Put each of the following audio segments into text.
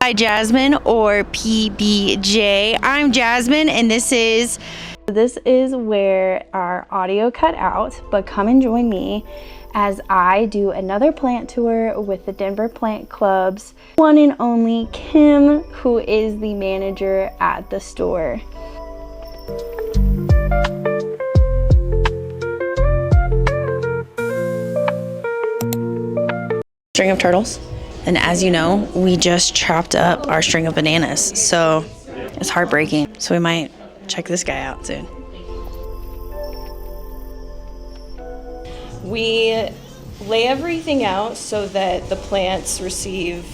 by Jasmine, or PBJ. I'm Jasmine, and this is where our audio cut out, but come and join me as I do another plant tour with the Denver Plant Club's one and only Kim, who is the manager at the store. String of turtles. And as you know, we just chopped up our string of bananas, so it's heartbreaking. So we might check this guy out soon. We lay everything out so that the plants receive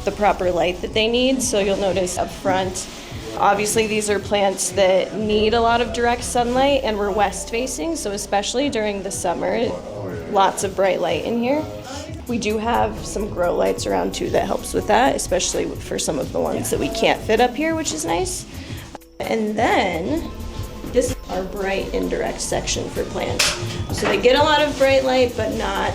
the proper light that they need. So you'll notice up front, obviously these are plants that need a lot of direct sunlight, and we're west facing, so especially during the summer, lots of bright light in here. We do have some grow lights around too that helps with that, especially for some of the ones that we can't fit up here, which is nice. And then this is our bright indirect section for plants. So they get a lot of bright light, but not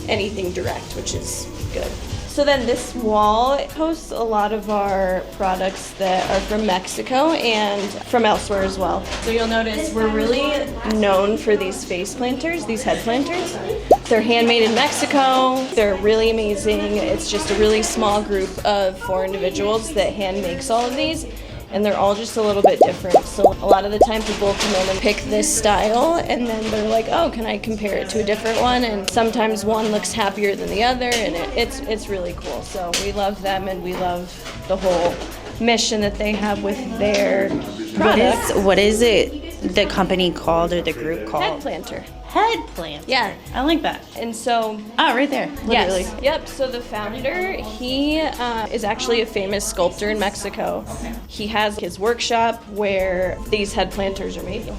anything direct, which is good. So then this wall hosts a lot of our products that are from Mexico and from elsewhere as well. So you'll notice we're really known for these face planters, these head planters. They're handmade in Mexico. They're really amazing. It's just a really small group of 4 individuals that hand makes all of these, and they're all just a little bit different. So a lot of the time people come in and pick this style, and then they're like, oh, can I compare it to a different one? And sometimes one looks happier than the other, and it's really cool. So we love them, and we love the whole mission that they have with their products. What is it, the company called, or the group called? HeadPlanter. HeadPlanters. Yeah. I like that. And so... Oh, right there. Literally. Yes. Yep. So the founder, he is actually a famous sculptor in Mexico. He has his workshop where these head planters are made.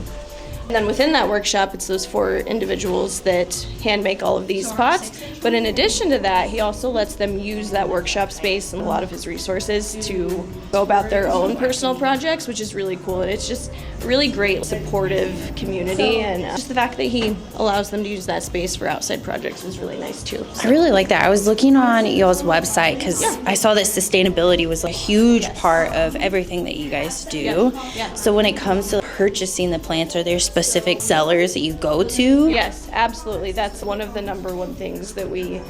And then within that workshop, it's those 4 individuals that hand make all of these pots. But in addition to that, he also lets them use that workshop space and a lot of his resources to go about their own personal projects, which is really cool. And it's just a really great, supportive community. And just the fact that he allows them to use that space for outside projects was really nice too. I really like that. I was looking on y'all's website because I saw that sustainability was a huge part of everything that you guys do. Yeah. So when it comes to purchasing the plants, are there specific sellers that you go to? Yes, absolutely. That's one of the number one things that we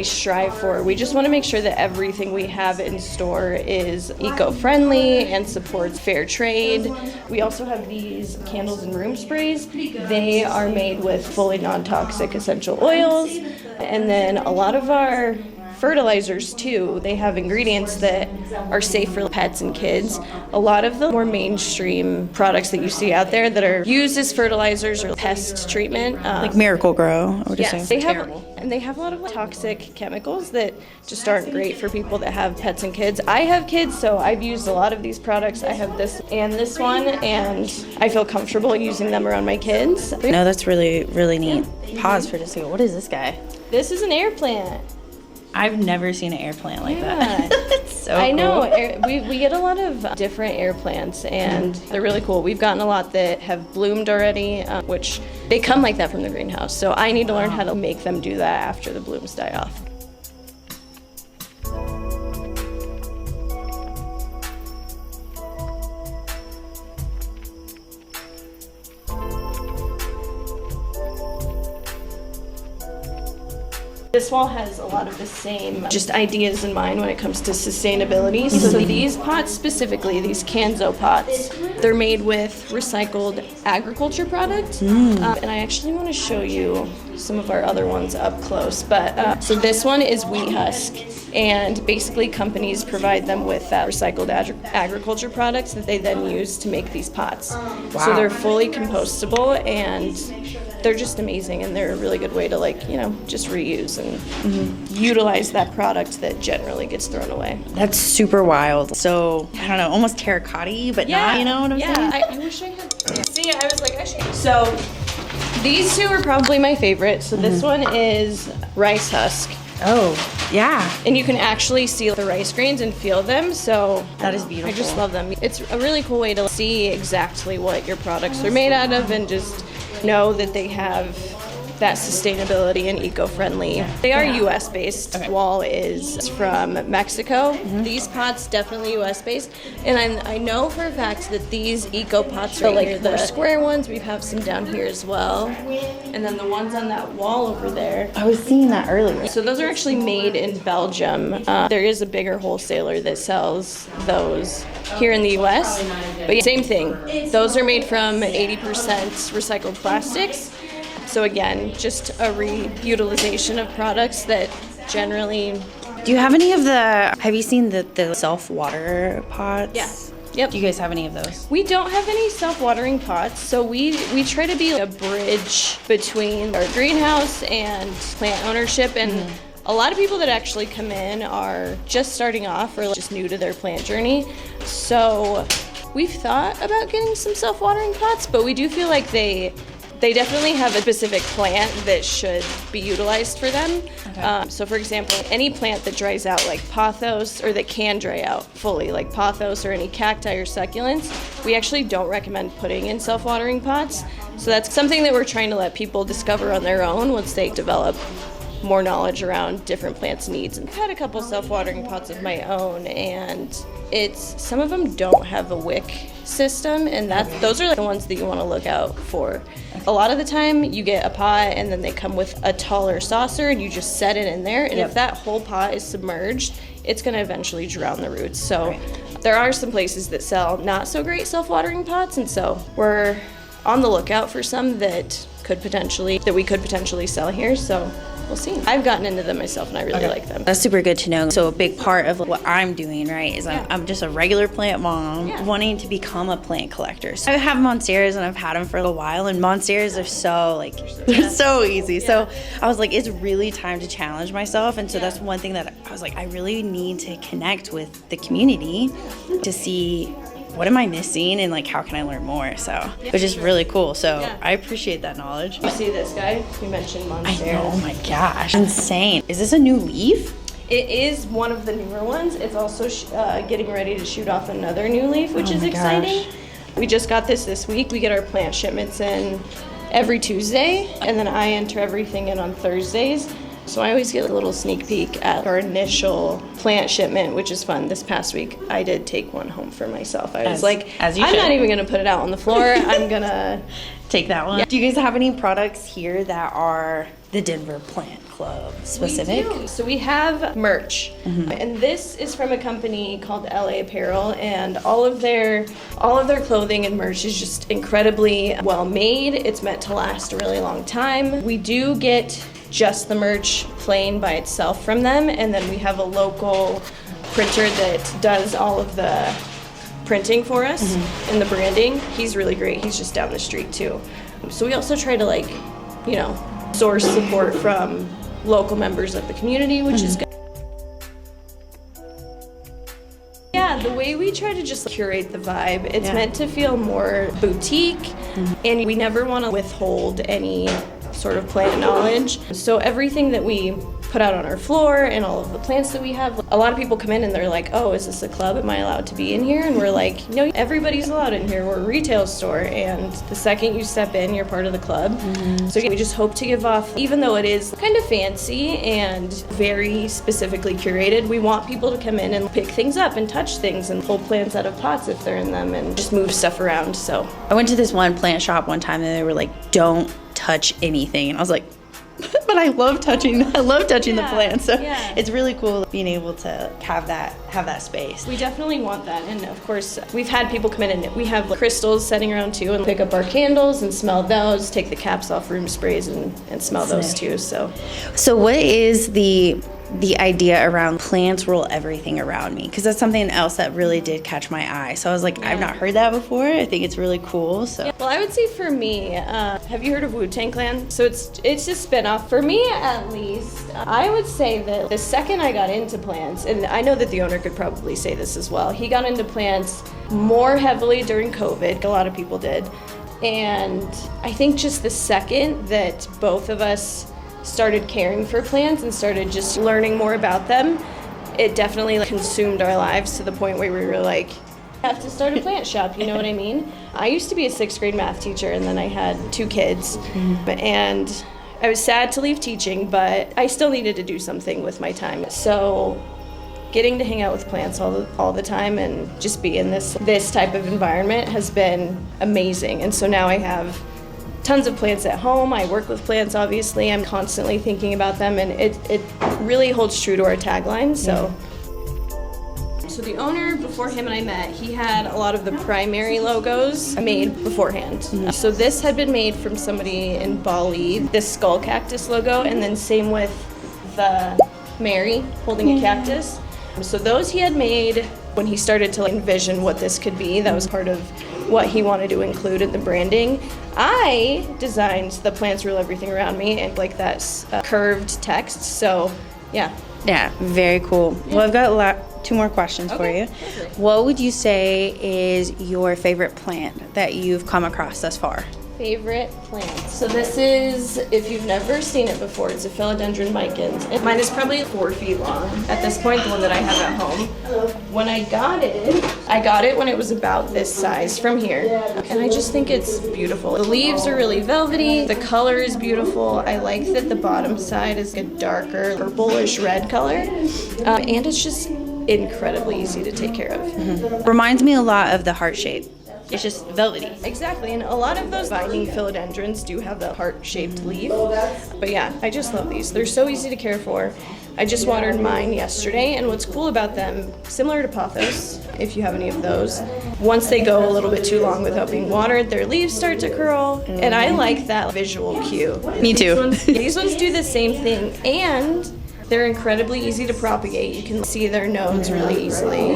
strive for. We just want to make sure that everything we have in store is eco-friendly and supports fair trade. We also have these candles and room sprays. They are made with fully non-toxic essential oils. And then a lot of our fertilizers too, they have ingredients that are safe for pets and kids. A lot of the more mainstream products that you see out there that are used as fertilizers or pest treatment, like Miracle Grow, I would assume. They have a lot of toxic chemicals that just aren't great for people that have pets and kids. I have kids, so I've used a lot of these products. I have this and this one, and I feel comfortable using them around my kids. No, that's really, really neat. Pause for just a second. What is this guy? This is an air plant. I've never seen an air plant like that. It's so I cool. know. We get a lot of different air plants, and they're really cool. We've gotten a lot that have bloomed already, which they come like that from the greenhouse. So I need to learn how to make them do that after the blooms die off. This wall has a lot of the same just ideas in mind when it comes to sustainability. So these pots specifically, these Canzo pots, they're made with recycled agriculture products. And I actually want to show you some of our other ones up close. But so this one is wheat husk. And basically companies provide them with recycled agriculture products that they then use to make these pots. Wow. So they're fully compostable, and they're just amazing, and they're a really good way to, like, you know, just reuse and utilize that product that generally gets thrown away. That's super wild. So, I don't know, almost terracotta-y, but not, you know what I'm saying? I wish I had. See, I was like, actually. So, these 2 are probably my favorite. So this one is rice husk. Oh, yeah. And you can actually see the rice grains and feel them, so that is beautiful. I just love them. It's a really cool way to see exactly what your products are made out of, and just know that they have that sustainability and eco-friendly. They are US based. Okay. Wall is from Mexico. These pots definitely US based. And I know for a fact that these eco pots are like the square ones. We have some down here as well. And then the ones on that wall over there. I was seeing that earlier. So those are actually made in Belgium. There is a bigger wholesaler that sells those here in the US. But yeah, same thing. Those are made from 80% recycled plastics. So again, just a reutilization of products that generally... Do you have any of have you seen the self-water pots? Yeah. Yep. Do you guys have any of those? We don't have any self-watering pots, so we try to be a bridge between our greenhouse and plant ownership. And a lot of people that actually come in are just starting off or just new to their plant journey. So we've thought about getting some self-watering pots, but we do feel like they definitely have a specific plant that should be utilized for them. Okay. So for example, any plant that dries out like pothos, or that can dry out fully like pothos or any cacti or succulents, we actually don't recommend putting in self-watering pots. So that's something that we're trying to let people discover on their own once they develop more knowledge around different plants' needs. And I've had a couple self-watering pots of my own, and some of them don't have a wick system, and those are like the ones that you want to look out for. A lot of the time you get a pot and then they come with a taller saucer and you just set it in there, and if that whole pot is submerged, it's going to eventually drown the roots. So there are some places that sell not so great self-watering pots, and so we're on the lookout for some that we could potentially sell here. So we'll see. I've gotten into them myself and I really like them. That's super good to know. So a big part of what I'm doing, right, is I'm just a regular plant mom wanting to become a plant collector. So I have monsteras and I've had them for a while, and monsteras are so they're so easy. So I was like, it's really time to challenge myself. And so that's one thing that I was like, I really need to connect with the community to see what am I missing and how can I learn more? So, which is really cool. So I appreciate that knowledge. You see this guy? You mentioned monstera. I know, oh my gosh, insane. Is this a new leaf? It is one of the newer ones. It's also getting ready to shoot off another new leaf, which is exciting. Gosh. We just got this week. We get our plant shipments in every Tuesday, and then I enter everything in on Thursdays. So I always get a little sneak peek at our initial plant shipment, which is fun. This past week, I did take one home for myself. I was like, I'm not even going to put it out on the floor. I'm going to take that one. Yeah. Do you guys have any products here that are the Denver Plant Club specific? We do. So we have merch, and this is from a company called LA Apparel, and all of their clothing and merch is just incredibly well made. It's meant to last a really long time. We do get just the merch plain by itself from them, and then we have a local printer that does all of the printing for us and the branding. He's really great. He's just down the street too. So we also try to source support from local members of the community, which is good. Yeah, the way we try to just curate the vibe, it's meant to feel more boutique, and we never want to withhold any sort of plant knowledge. So everything that we put out on our floor and all of the plants that we have, a lot of people come in and they're like, oh, is this a club? Am I allowed to be in here? And we're like, no, everybody's allowed in here. We're a retail store, and the second you step in, you're part of the club. So we just hope to give off, even though it is kind of fancy and very specifically curated, we want people to come in and pick things up and touch things and pull plants out of pots if they're in them and just move stuff around. So I went to this one plant shop one time and they were like, don't touch anything, and I was like, but I love touching the plants. So it's really cool being able to have that space. We definitely want that, and of course we've had people come in and we have crystals setting around too, and pick up our candles and smell those, take the caps off room sprays and smell those too. So what is the idea around plants rule everything around me? Because that's something else that really did catch my eye. So I was like, I've not heard that before. I think it's really cool. So well, I would say for me, have you heard of Wu-Tang Clan? So it's a spinoff. For me, at least, I would say that the second I got into plants, and I know that the owner could probably say this as well, he got into plants more heavily during COVID. A lot of people did. And I think just the second that both of us started caring for plants and started just learning more about them, it definitely consumed our lives to the point where we were like, I have to start a plant shop, you know what I mean? I used to be a 6th grade math teacher, and then I had 2 kids, and I was sad to leave teaching, but I still needed to do something with my time. So getting to hang out with plants all the time and just be in this type of environment has been amazing. And so now I have tons of plants at home. I work with plants, obviously. I'm constantly thinking about them, and it really holds true to our tagline. So the owner, before him and I met, he had a lot of the primary logos made beforehand. So this had been made from somebody in Bali, this skull cactus logo, and then same with the Mary holding a cactus. So those he had made when he started to envision what this could be. That was part of what he wanted to include in the branding. I designed the plants rule everything around me and like that curved text. So yeah. Yeah, very cool. Well, I've got two more questions for you. Perfect. What would you say is your favorite plant that you've come across thus far? Favorite plant. So this is, if you've never seen it before, it's a philodendron micans. Mine is probably 4 feet long at this point, the one that I have at home. When I got it when it was about this size from here. And I just think it's beautiful. The leaves are really velvety. The color is beautiful. I like that the bottom side is a darker purplish red color. And it's just incredibly easy to take care of. Reminds me a lot of the heart shape. It's just velvety. Exactly, and a lot of those vining philodendrons do have the heart-shaped leaf. But yeah, I just love these. They're so easy to care for. I just watered mine yesterday, and what's cool about them, similar to pothos, if you have any of those, once they go a little bit too long without being watered, their leaves start to curl, and I like that visual cue. Me too. These ones do the same thing, and they're incredibly easy to propagate. You can see their nodes really easily.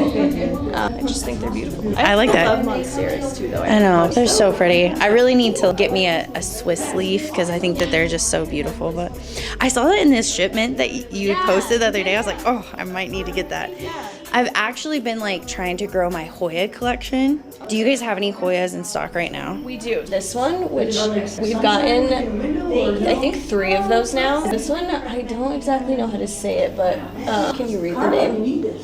I just think they're beautiful. I like that. I love monsteras too, though. I know, they're so pretty. I really need to get me a Swiss leaf because I think that they're just so beautiful. But I saw that in this shipment that you posted the other day. I was like, oh, I might need to get that. I've actually been like trying to grow my Hoya collection. Do you guys have any Hoyas in stock right now? We do. This one, which we've gotten, I think 3 of those now. This one, I don't exactly know how to say it, but can you read the name?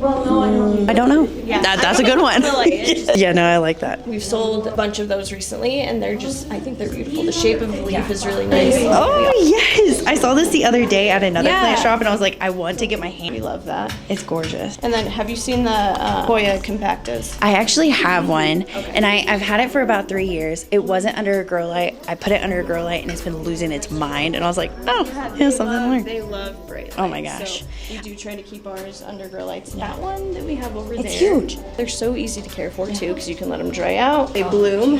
I don't know. Yeah, That's a good one. Like Yeah, no, I like that. We've sold a bunch of those recently, and they're just, I think they're beautiful. The shape of the leaf is really nice. Oh, yes. I saw this the other day at another Yeah. plant shop, and I was like, I want to get my hand. We love that. It's gorgeous. And then, have you seen the Hoya compactus? I actually have one, and I've had it for about 3 years. It wasn't under a grow light. I put it under a grow light, and it's been losing its mind. And I was like, oh, here's something to learn. They love bright lights. Oh my gosh. So we do try to keep ours under grow lights. That one that we have over there. It's huge. They're so easy to care for too, because you can let them dry out. They bloom.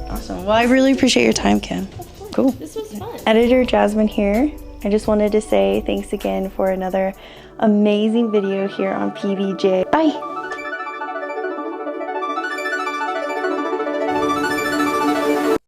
Awesome. Well, I really appreciate your time, Kim. Cool. This was fun. Editor Jasmine here. I just wanted to say thanks again for another amazing video here on PBJ. Bye.